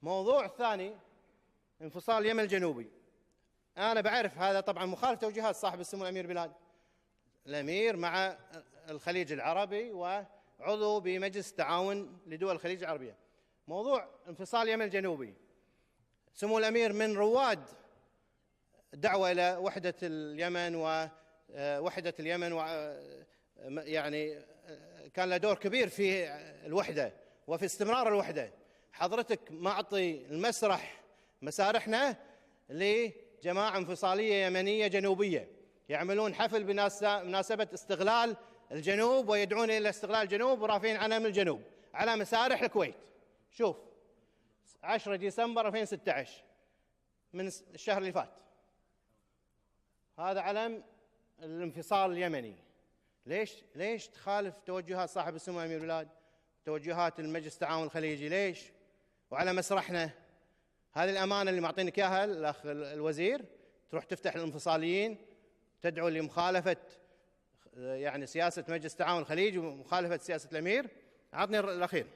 موضوع ثاني، انفصال اليمن الجنوبي. أنا بعرف هذا طبعا مخالف توجيهات صاحب السمو الأمير بلال الأمير مع الخليج العربي وعضو بمجلس التعاون لدول الخليج العربية. موضوع انفصال اليمن الجنوبي، سمو الأمير من رواد الدعوة إلى وحدة اليمن ووحدة اليمن، يعني كان له دور كبير في الوحدة وفي استمرار الوحدة. حضرتك معطي المسرح مسارحنا لجماعة انفصالية يمنية جنوبية يعملون حفل بمناسبة استغلال الجنوب ويدعون إلى استغلال الجنوب ورافعين علم الجنوب على مسارح الكويت. شوف 10 ديسمبر 2016 من الشهر اللي فات، هذا علم الانفصال اليمني. ليش تخالف توجهات صاحب السمو الأمير بلال، توجهات المجلس التعاون الخليجي؟ ليش وعلى مسرحنا؟ هذه الأمانة اللي معطينك إياها الأخ الوزير، تروح تفتح الانفصاليين تدعو لمخالفة يعني سياسة مجلس التعاون الخليجي ومخالفة سياسة الأمير. عطني الأخير.